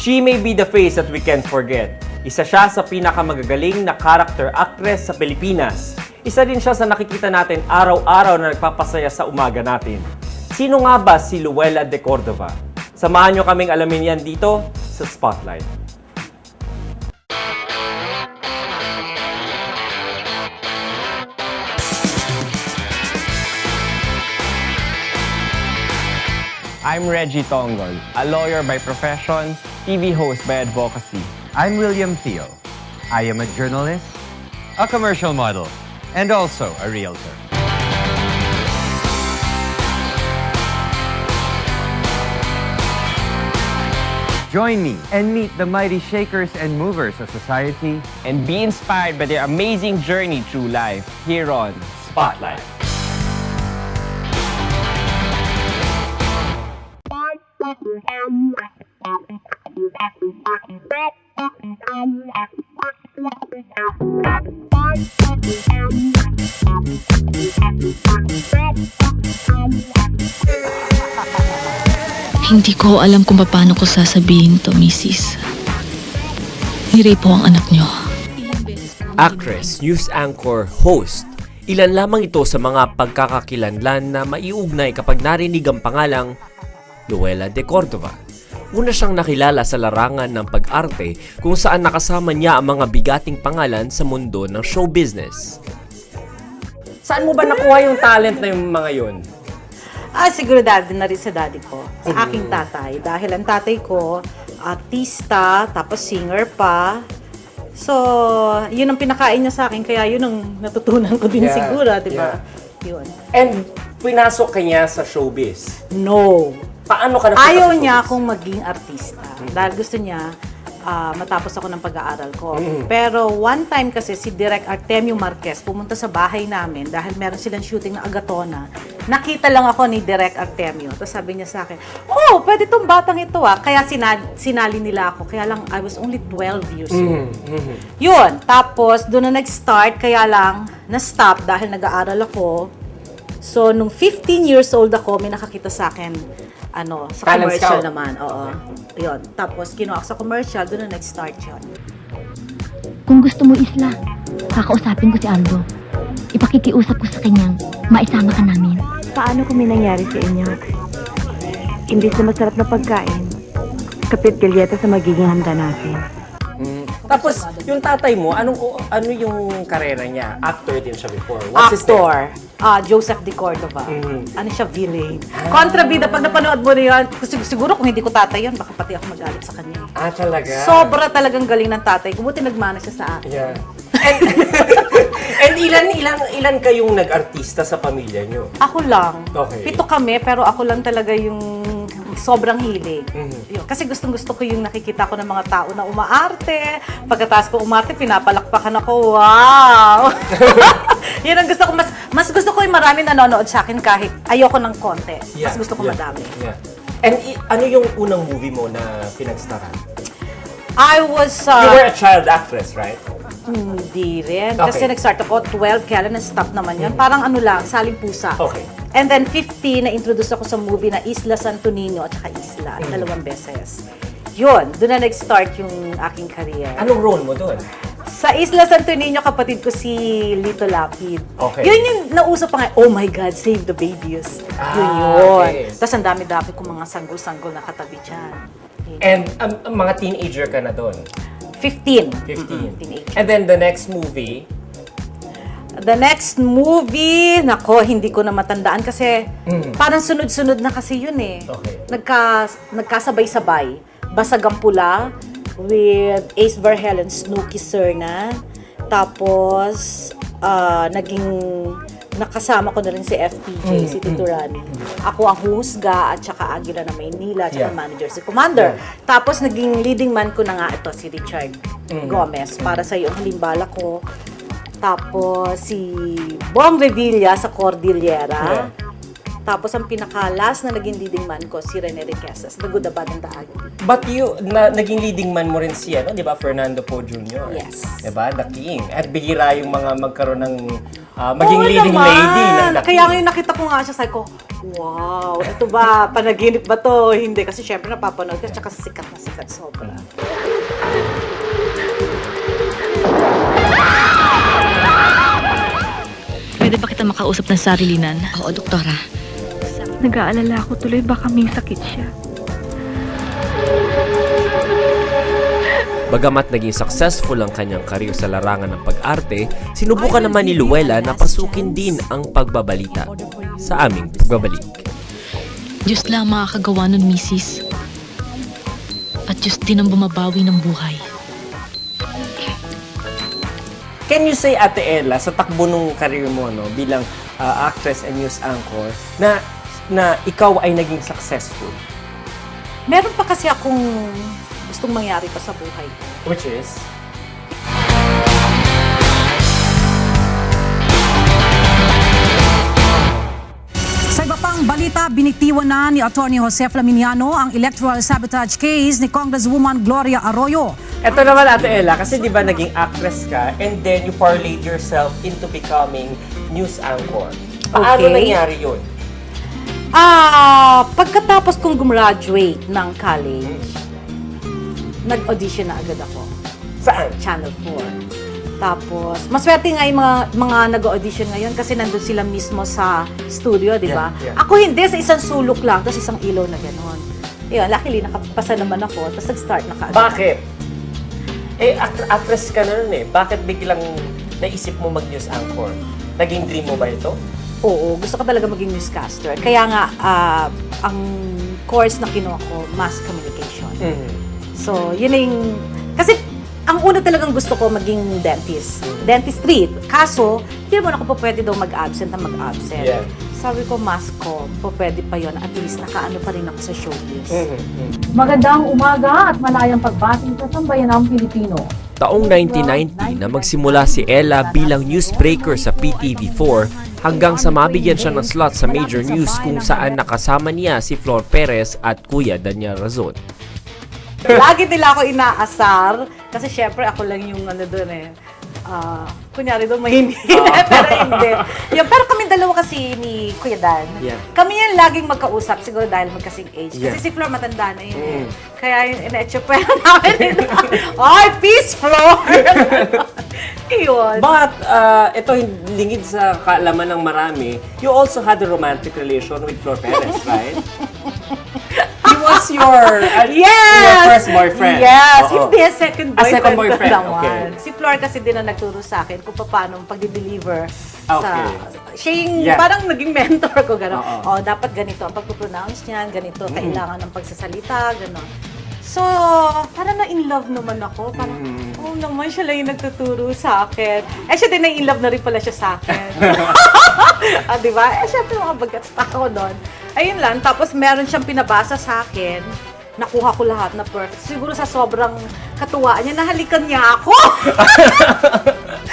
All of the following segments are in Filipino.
She may be the face that we can't forget. Isa siya sa pinakamagagaling na character actress sa Pilipinas. Isa din siya sa nakikita natin araw-araw na nagpapasaya sa umaga natin. Sino nga ba si Luella de Cordova? Samahan nyo kaming alamin yan dito sa Spotlight. I'm Reggie Tongol, a lawyer by profession, TV host by advocacy. I'm William Theo. I am a journalist, a commercial model, and also a realtor. Join me and meet the mighty shakers and movers of society. And be inspired by their amazing journey through life here on Spotlight. Hindi ko alam kung paano ko sasabihin to, Mrs. Ni-rape po ang anak niyo. Actress, news anchor, host. Ilan lamang ito sa mga pagkakakilanlan na maiugnay kapag narinig ang pangalang Luella de Cordova. Una siyang nakilala sa larangan ng pag-arte kung saan nakasama niya ang mga bigating pangalan sa mundo ng show business. Saan mo ba nakuha yung talent na yung mga yun? Siguro dahil na rin sa daddy ko, sa aking tatay. Dahil ang tatay ko, artista, tapos singer pa. So, yun ang pinakain niya sa akin, kaya yun ang natutunan ko din siguro, di ba? Yun. And pinasok ka niya sa showbiz? No. Paano ka napunta Ayaw sa niya showbiz? akong maging artista. Dahil gusto niya, matapos ako ng pag-aaral ko. Pero one time kasi si Direk Artemio Marquez pumunta sa bahay namin dahil meron silang shooting na Agatona. Nakita lang ako ni Direk Artemio. Tapos sabi niya sa akin, oh, pwede tong batang ito ah. Kaya sinali nila ako. Kaya lang, I was only 12 years old. Yun. Tapos, doon na nag-start. Kaya lang, na-stop dahil nag-aaral ako. So, nung 15 years old ako, may nakakita sa akin sa Talent commercial scout. naman. Oo. Yun. Tapos, kinuha ako sa commercial, doon na nag-start yun. Kung gusto mo, Isla, kakausapin ko si Aldo. Ipakikiusap ko sa kanyang maisama ka namin. Paano kung may nangyari sa inyo? Imbis na masarap na pagkain, kapit galyeta sa magiging handa natin. Tapos, yung tatay mo, ano yung karera niya? Actor din siya before. What's his name? Actor. Joseph de Cordova. Ano siya, villain. Kontrabida, pag napanood mo na yan, siguro kung hindi ko tatay yan, baka pati ako magalit sa kanya. Talaga? Sobra talagang galing ng tatay. Buti nagmana siya sa akin. Yeah. And ilan kayong nag-artista sa pamilya niyo? Ako lang. Okay. 7 kami, pero ako lang talaga yung sobrang hilig. Yun. Kasi gustong-gusto ko yung nakikita ko ng mga tao na umaarte. Pagkatapos ko umaarte, pinapalakpakan ako. Wow! Yun ang gusto ko. Mas gusto ko yung marami nanonood sa akin kahit ayoko ng konti. Mas gusto ko madami. Yeah. And ano yung unang movie mo na pinag-staran? I was... You were a child actress, right? Hindi rin. Okay. Kasi nag-start ako 12, kaya lang na-stop naman yun. Parang ano lang, Saling Pusa. Okay. And then 15, na-introduce ako sa movie na Isla Santo Niño at saka Isla. 2 beses. Yun, doon na nag-start yung aking career. Anong role mo doon? Sa Isla Santo Niño, kapatid ko si Lito Lapid. Okay. Yun yung nauso pa nga, oh my God, save the babies. Yun. Okay. Tapos ang dami-dami kong mga sanggol-sanggol na katabi dyan. And mga teenager ka na doon? 15. 15. Teenager. And then the next movie? The next movie, nako, hindi ko na matandaan kasi parang sunod-sunod na kasi yun eh. Okay. Nagkasabay-sabay. Basag ang Pula with Ace Verhel and Snooki Serna. Tapos, nakasama ko na rin si FPJ, si Tito Rani. Ako ang husga at saka Agila na Maynila, at saka manager si Commander. Tapos naging leading man ko na nga ito, si Richard Gomez, para sa iyo ang halimbala ko. Tapos si Bong Revilla sa Cordillera. Tapos ang pinaka-last na naging leading man ko, si Rene Riquezas, The Good, The Bad, and The Ugly. But naging leading man mo rin siya, no? Di ba? Fernando Poe Jr. Yes. Di ba? The King. At bihira yung mga magkaroon ng maging Oo leading naman. lady ng The Kaya King. ngayon nakita ko nga siya, sabi ko, wow, ito ba, panaginip ba to? Hindi, kasi syempre napapanood ka, tsaka sikat na sikat sobra. Pwede ba kita makausap ng sarilinan? Oo, doktora. Nag-aalala ako tuloy baka may sakit siya. Bagamat naging successful ang kanyang karir sa larangan ng pag-arte, sinubukan naman ni Luella na pasukin din ang pagbabalita sa aming pagbabalik. Diyos lang makakagawa nun, Mrs. At Diyos din ang bumabawi ng buhay. Can you say, Ate Ella, sa takbo ng karir mo no, bilang actress and news anchor, na ikaw ay naging successful? Meron pa kasi akong gustong mangyari pa sa buhay ko. Which is? Sa iba pang balita, binitiwan na ni Atty. Jose Flaminiano ang electoral sabotage case ni Congresswoman Gloria Arroyo. Ito naman, Ate Ella, kasi di ba naging actress ka and then you parlayed yourself into becoming news anchor. Paano Okay. nangyari yun? Pagkatapos kong gumraduate ng college, nag-audition na agad ako. Saan? Channel 4. Tapos, maswerte nga yung mga nag-audition ngayon kasi nandun sila mismo sa studio, di ba? Yeah, yeah. Ako hindi, sa isang sulok lang, tapos isang ilaw na gano'n. Yun, luckily, nakapasa naman ako, tapos nag-start na kaagad. Bakit? Eh, actress ka na nun eh. Bakit biglang naisip mo mag-news anchor? Naging dream mo ba ito? Oo, gusto ko talaga maging newscaster. Kaya nga, ang course na kinuha ko, mass communication. So, yun na yung... Kasi, ang una talagang gusto ko maging dentist. Dentistry. Kaso, hindi naman ako po pwede daw mag-absent na mag-absent. Yeah. Sabi ko, mass com, po pwede pa yon. At least, nakaano pa rin ako sa showbiz. Magandang umaga at malayang pagbati sa sambayanang Pilipino. Taong 1990 na magsimula si Ella bilang newsbreaker sa PTV4 hanggang sa mabigyan siya ng slot sa major news kung saan nakasama niya si Flor Perez at Kuya Daniel Razon. Lagi nila ako inaasar kasi syempre ako lang yung ano doon eh. Kunyari doon mahindi pero hindi. Yung, pero kami dalawa kasi ni Kuya Dan. Yeah. Kami yan laging magkausap siguro dahil magkasing age. Yeah. Kasi si Flor matanda na yun eh. Kaya yung ina-etsupera namin ito. Ay, peace, Flor! Iyon. But, ito lingid sa kaalaman ng marami, you also had a romantic relation with Flor Perez, right? He was your first boyfriend. Yes, Oo. hindi, second Ah, boyfriend, second boyfriend, ko naman. okay. Si Flor kasi din ang nagturo sa akin kung paano pag-deliver sa... Okay. Siya yung Yeah. parang naging mentor ko, gano'n. Oo. Dapat ganito ang pag-pronounce niyan, ganito, kailangan ng pagsasalita, gano'n. So, parang na-in love naman ako. Parang, oh naman, siya lang yung nagtuturo sa akin. Eh, siya din na-in love na rin pala siya sa akin. Diba? Eh, syempre mga bagats pa ako doon. Ayun lang. Tapos, meron siyang pinabasa sa akin. Nakuha ko lahat na perfect. Siguro sa sobrang katuwaan niya, nahalikan niya ako.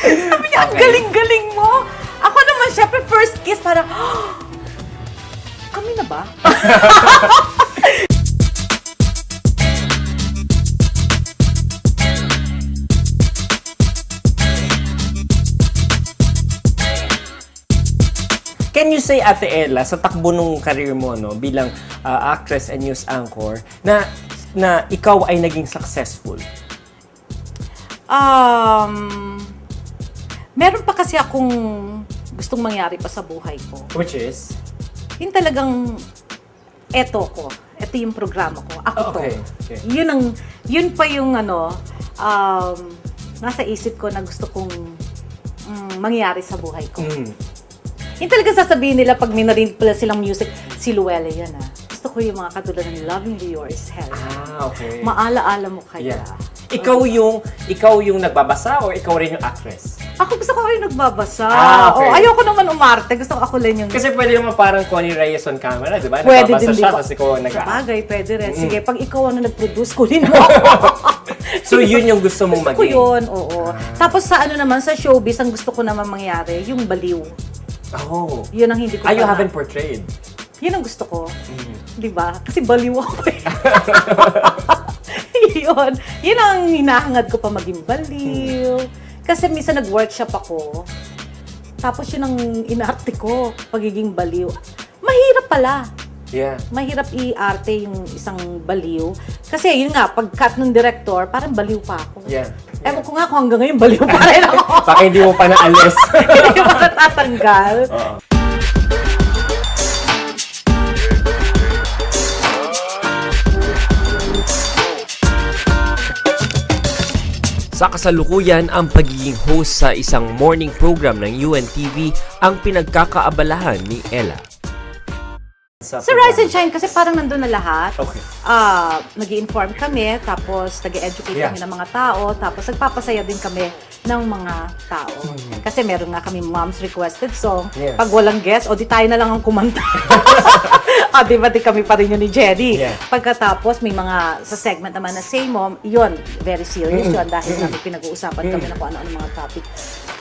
Sabi niya, ang galing-galing mo. Ako naman, syempre, first kiss, parang, kami na ba? Can you say, Ate Ella, sa takbo ng karir mo no, bilang actress and news anchor, na ikaw ay naging successful? Meron pa kasi akong gustong mangyari pa sa buhay ko. Which is? Yun talagang eto ko. Ito yung programa ko. Ako Okay, to. okay. Yun pa yung nasa isip ko na gusto kong mangyari sa buhay ko. Yun talaga sasabihin nila pag may narinig pala silang music, si Luella yan Gusto ko yung mga katulad ng Loving Yours, Helen. Okay. Maala-ala mo kaya. Yeah. Ikaw yung nagbabasa o ikaw rin yung actress? Ako gusto ko kayo nagbabasa. Okay. Ayoko naman umarte. Gusto ko ako lang yung... Kasi pwede naman parang Connie Reyes on camera, di ba? Pwede Nagbabasa din, siya, di ba? tapos ikaw nag Sabagay, pwede rin. Sige, pag ikaw ang nag-produce, kunin mo ako. So, yun yung gusto mong Gusto ko maging? yun, oo. Tapos sa naman, sa showbiz, ang gusto ko naman mangyari, yung baliw. Oh. Yun ang hindi ko You pa haven't portrayed? Yun ang gusto ko. Di ba? Kasi baliw ako eh. Yun ang hinahangad ko pa maging baliw. Kasi minsan nag-workshop ako, Tapos yun ang inarte ko, pagiging baliw. Mahirap pala. Yeah. Mahirap i-arte yung isang baliw. Kasi yun nga, pag-cut ng director, parang baliw pa ako. Yeah. Ewan ko nga kung hanggang ngayon baliw pa rin ako. Baka hindi mo pa naalis. Hindi mo natatanggal. Sa kasalukuyan, ang pagiging host sa isang morning program ng UNTV ang pinagkakaabalahan ni Ella. Sa Rise and Shine, kasi parang nandun na lahat. Okay. Nag-i-inform kami, tapos nag-educate Yeah. kami ng mga tao, tapos nagpapasaya din kami ng mga tao. Kasi meron nga kami Mom's Requested Song. Yeah. Pag walang guest, o di tayo na lang ang kumanta. Di ba di kami pa rin yun ni Jerry? Yeah. Pagkatapos, may mga sa segment naman na Say Mom, yun, very serious yun dahil namin pinag-uusapan kami na kung ano-ano mga topic.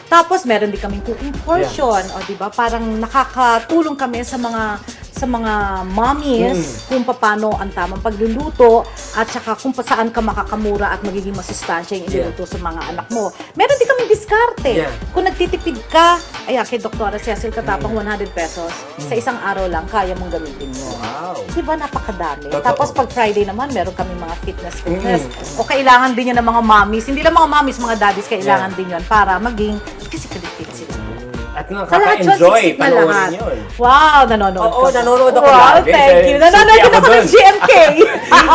Tapos, meron din kaming cooking portion. O, di ba? Parang nakakatulong kami sa mga mommies kung paano ang tamang pagluluto at saka kung saan ka makakamura at magiging masustansya yung iluluto sa mga anak mo. Meron din kaming diskarte. Yeah. Kung nagtitipid ka, ayan, kay Dr. Cecil Katapang 100 pesos, sa isang araw lang, kaya mong gamitin mo. Wow. Di ba? Napakadami. Totoo. Tapos pag Friday naman, meron kami mga fitness. O kailangan din yun ng mga mommies. Hindi lang mga mommies, mga daddies, kailangan din yun para maging physically fit sila. At Sa lahat yun, nakaka-enjoy siksik na panoorin lahat. yun. Wow, nanonood Oo, ka. nanonood ako Wow, lagi. thank you. Nanonood Suki din ako ako ng dun. GMK.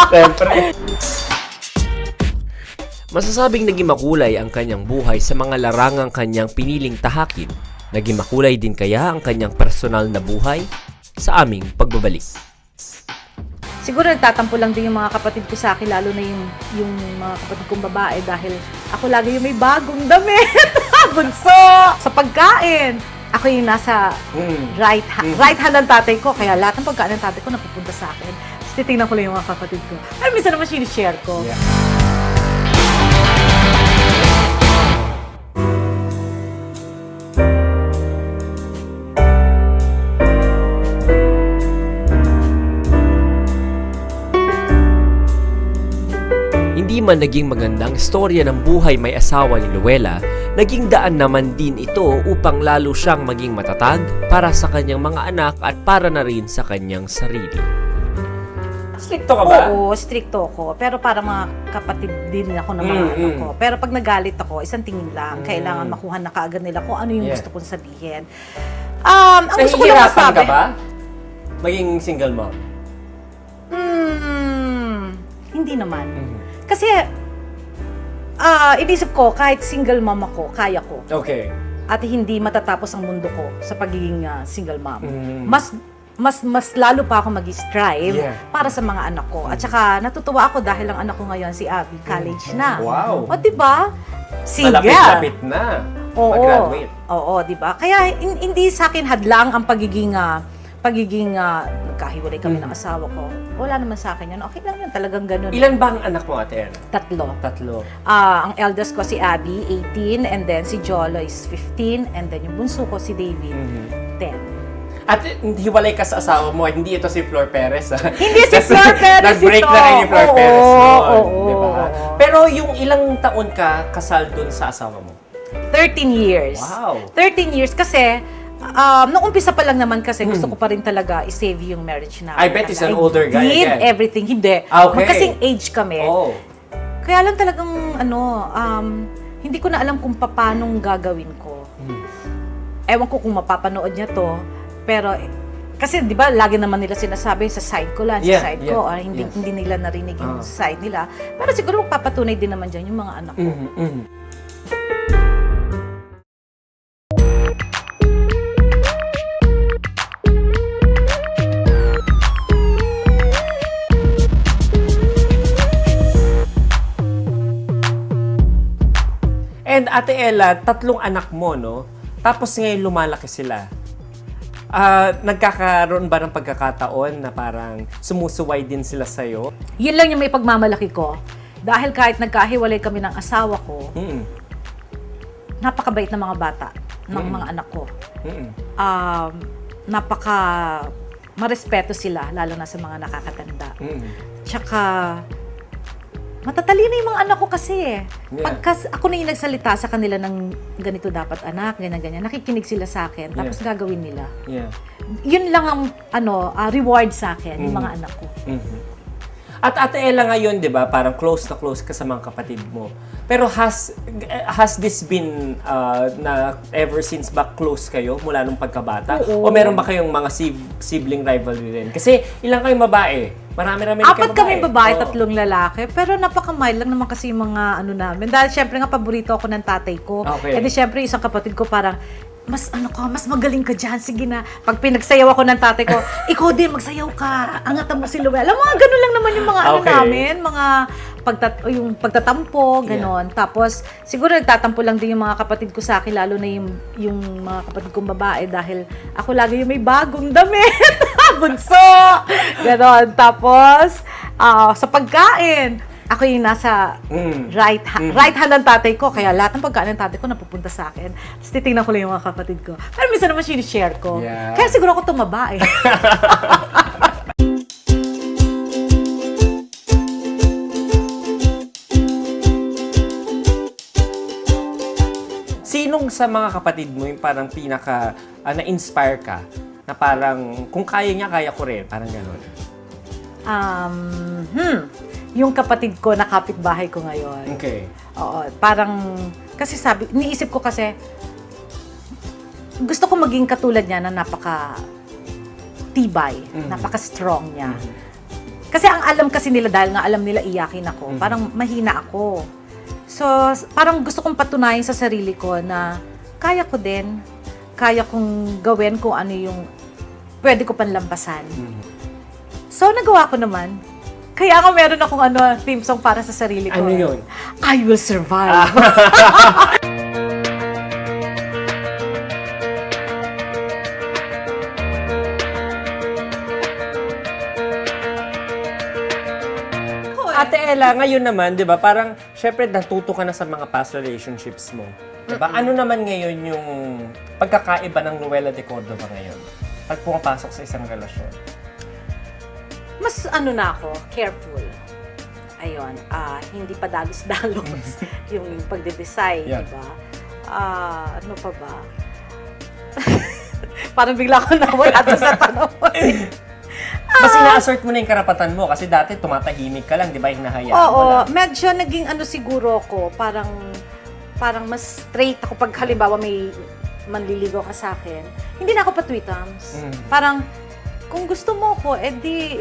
Siyempre. Masasabing naging makulay ang kanyang buhay sa mga larangang kanyang piniling tahakin. Naging makulay din kaya ang kanyang personal na buhay? Sa aming pagbabalik. Siguro nagtatampo lang din yung mga kapatid ko sa akin, lalo na yung mga kapatid kong babae dahil ako lagi yung may bagong damit. Bunso! Sa pagkain. Ako yung nasa right hand ng tatay ko. Kaya lahat ng pagkain ng tatay ko napupunta sa akin. Tapos titingnan ko lang yung mga kapatid ko. Ay, minsan naman sinishare ko. Yeah. Hindi man naging magandang istorya ng buhay may asawa ni Luella, naging daan naman din ito upang lalo siyang maging matatag para sa kanyang mga anak at para na rin sa kanyang sarili. Stricto ka ba? Oo, stricto ako. Pero parang mga kapatid din ako ng mga anak ko. Pero pag nagalit ako, isang tingin lang. Kailangan makuha na kaagad nila kung ano yung Yeah. gusto kong sabihin. Ang gusto ko lang Nahihirapan masabi, ka ba? Maging single mom? Hindi naman. Kasi, inisip ko, kahit single mom ako, kaya ko. Okay. At hindi matatapos ang mundo ko sa pagiging single mom. Mm. Mas lalo pa ako mag-strive Yeah. para sa mga anak ko. At saka natutuwa ako dahil ang anak ko ngayon si Abby, college na. Wow. O, 'di ba? Single. Malapit-lapit na. Mag-graduate. Oo, 'di ba? Kaya hindi sa akin hadlang ang pagiging nagkahiwalay kami ng asawa ko. Wala naman sa akin 'yan. Okay lang 'yun, talagang ganun. Ilan ba ang anak mo, Ate Ella? 3. Tatlo. Ang eldest ko si Abby, 18, and then si Jolo is 15, and then yung bunso ko si David, 10. At hiwalay ka sa asawa mo, hindi ito si Flor Perez. Hindi si Flor Perez Nag-break ito. na kayo ni Flor Oo, Perez noon. oo, Di ba? oo. Pero yung ilang taon ka kasal dun sa asawa mo? 13 years. Wow. 13 years kasi, nung umpisa pa lang naman kasi gusto ko pa rin talaga i-save yung marriage namin. I bet he's an older guy did again. everything. Hindi. Ah, okay. Magkasing age kami. Oh. Kaya lang talagang, hindi ko na alam kung paano gagawin ko. Ewan ko kung mapapanood niya to, pero kasi 'di ba lagi naman nila sinasabi sa side ko lang, Yeah, sa side yeah, ko, hindi nila narinig yung side nila. Pero siguro magpapatunay din naman diyan yung mga anak ko. And Ate Ella, 3 anak mo, no? Tapos ngayon lumalaki sila. Nagkakaroon ba ng pagkakataon na parang sumusuway din sila sa'yo? Yun lang yung may pagmamalaki ko. Dahil kahit nagkahiwalay kami ng asawa ko, napakabait ng mga bata, ng mga anak ko. Marespeto sila, lalo na sa mga nakakatanda. Tsaka, Matatalino yung mga anak ko kasi eh. Yeah. Pagka ako na yung nagsalita sa kanila ng ganito dapat anak, ganyan-ganyan, nakikinig sila sa akin, tapos gagawin nila. Yeah. Yun lang ang reward sa akin, yung mga anak ko. At Ate Ella ngayon, 'di ba, parang close na close ka sa mga kapatid mo. Pero has this been na ever since ba close kayo mula nung pagkabata? Oo. O meron ba kayong mga sibling rivalry rin? Kasi ilang kayong babae? Marami-rami rin kayong 4 kami babae, Oo. 3 lalaki. Pero napaka-mild lang naman kasi yung mga namin. Dahil syempre nga paborito ako ng tatay ko. Okay. E di syempre isang kapatid ko parang, mas magaling ka dyan, sige na. Pag pinagsayaw ako ng tatay ko, ikaw din, magsayaw ka, angatan mo si Luella. Mga ganun lang naman yung mga Okay. namin, mga yung pagtatampo, ganon. Tapos, siguro nagtatampo lang din yung mga kapatid ko sa akin, lalo na yung mga kapatid kong babae, dahil ako lagi yung may bagong damit. Bunso! Ganon. Tapos, sa pagkain, ako yung nasa right hand ng tatay ko. Kaya lahat ng pagkain ng tatay ko napupunta sa akin. Tapos titingnan ko lang yung mga kapatid ko. Pero minsan naman sinishare ko. Yeah. Kaya siguro ako tumaba eh. Sinong sa mga kapatid mo yung parang pinaka na-inspire ka? Na parang, kung kaya niya, kaya ko rin. Parang gano'n. Yung kapatid ko na kapitbahay ko ngayon. Okay. Oo, parang, kasi iniisip ko kasi, gusto ko maging katulad niya na napaka-tibay, napaka-strong niya. Kasi ang alam kasi nila, dahil nga alam nila iyakin ako, parang mahina ako. So, parang gusto kong patunayan sa sarili ko na kaya ko din, kaya kong gawin kung ano yung pwede ko panlampasan. So, nagawa ko naman. Kaya nga meron akong theme song para sa sarili ko. Ano yun? I will survive. Ate Ella, ngayon naman, 'di ba? Parang syempre natuto ka na sa mga past relationships mo. 'Di ba? Ano naman ngayon yung pagkakaiba ng Luella de Cordova ngayon? Pag pumapasok sa isang relasyon. Mas na ako, careful. Ayun, hindi pa dalos-dalos yung pagde-decide, Yeah. di ba? Ano pa ba? Parang bigla ko nawala doon sa tanong. Mas ina-assert mo na yung karapatan mo kasi dati tumatahimik ka lang, 'di ba? Hinahayaan mo Oo, lang. medyo naging siguro ko, parang mas straight ako pag halimbawa may manliligaw ka sa akin. Hindi na ako pa-tweetums. Parang, kung gusto mo ko, edi,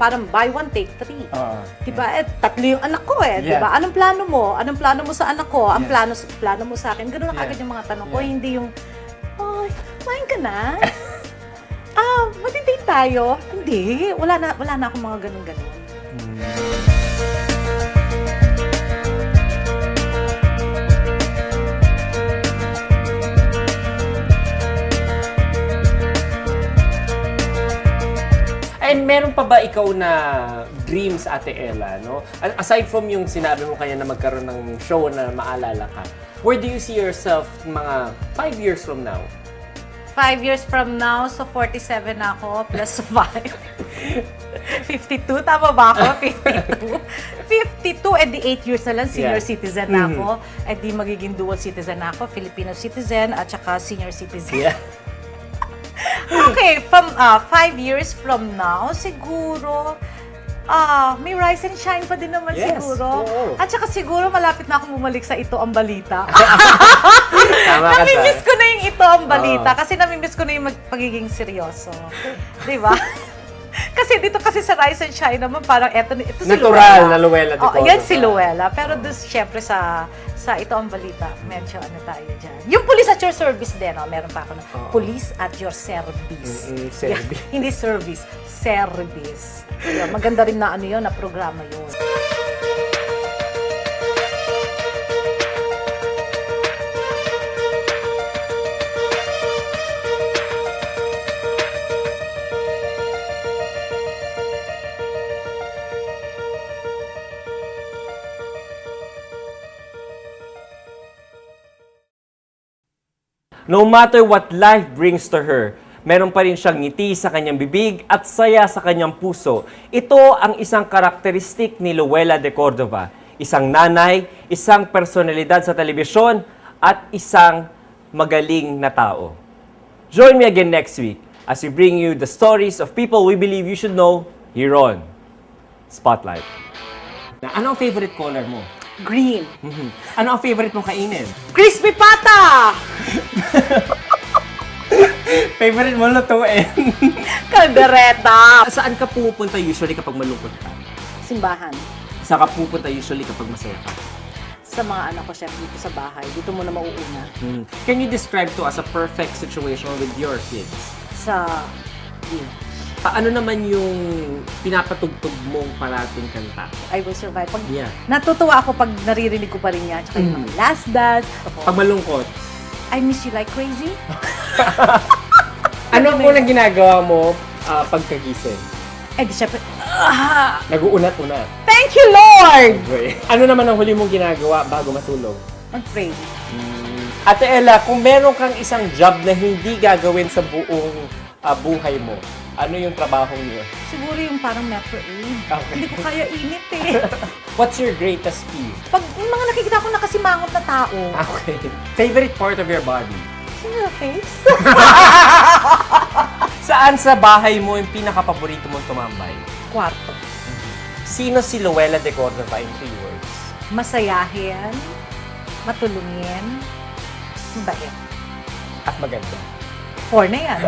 parang buy one, take 3. Oo. Diba? 3 yung anak ko Yeah. diba? Anong plano mo? Anong plano mo sa anak ko? Ang Yeah. plano mo sa akin. Ganun na Yeah. agad yung mga tanong ko. Yeah. Hindi yung, ay, kumain ka na? Mag-date tayo? Hindi. Wala na akong mga ganun-ganun. And meron pa ba ikaw na dreams, Ate Ella, no? Aside from yung sinabi mo kanya na magkaroon ng show na maalala ka, where do you see yourself mga 5 years from now? 5 years from now, so 47 na ako, plus 5. 52, tama ba ako? 52, edi 8 years na lang, senior Yeah. citizen na ako. Edi magiging dual citizen na ako, Filipino citizen at saka senior citizen. Yeah. Okay, from 5 years from now, siguro, may rise and shine pa din naman Yes, siguro. oo. At saka siguro malapit na akong bumalik sa Ito Ang Balita. Tama ka Namimiss dyan. ko na yung Ito Ang Balita Oo. kasi namimiss ko na yung pagiging seryoso. Di ba? Kasi dito kasi sa Rise and Shine naman parang ito si Natural Luella. na Luella de Cordova. Yan si Luella. Pero doon syempre sa Ito Ang Balita, medyo tayo dyan. Yung Police at Your Service din, meron pa ako na Police at Your Service. Service. Yeah, hindi service, service. Yeah, maganda rin na yun, na programa yun. No matter what life brings to her, Meron pa rin siyang ngiti sa kanyang bibig at saya sa kanyang puso. Ito ang isang karakteristik ni Luella de Cordova. Isang nanay, isang personalidad sa telebisyon, at isang magaling na tao. Join me again next week as we bring you the stories of people we believe you should know here on Spotlight. Ano ang favorite color mo? Green. Ano ang favorite mong kainin? Crispy pata! Favorite mo lutuin? Kaldereta! Saan ka pupunta usually kapag malungkot ka? Simbahan. Saan ka pupunta usually kapag masaya ka? Sa mga anak ko, chef, dito sa bahay. Dito muna mauuna. Can you describe to us a perfect situation with your kids? Sa beach. Ano naman yung pinapatugtog mong parating kanta? I will survive. Pag Yeah. natutuwa ako pag naririnig ko pa rin yan. Tsaka yung mga last dance. Pag malungkot, I miss you like crazy. ano ang unang ginagawa mo pagkagising? Eh di syempre, Nag-uunat-unat. thank you Lord! Ano naman ang huli mong ginagawa bago matulog? Mag-pray. Ate Ella, kung meron kang isang job na hindi gagawin sa buong buhay mo, ano yung trabaho niyo? Siguro yung parang Metro Aid. Okay. Hindi ko kaya init eh. What's your greatest peeve? Pag yung mga nakikita ko nakasimangot na tao, Okay. Favorite part of your body? sino yung face? Saan sa bahay mo yung pinaka-paborito mong tumambay? Kwarto. Sino si Luella de Cordova in 3 words? Masayahin, matulungin, mabait. At maganda. 4 na yan.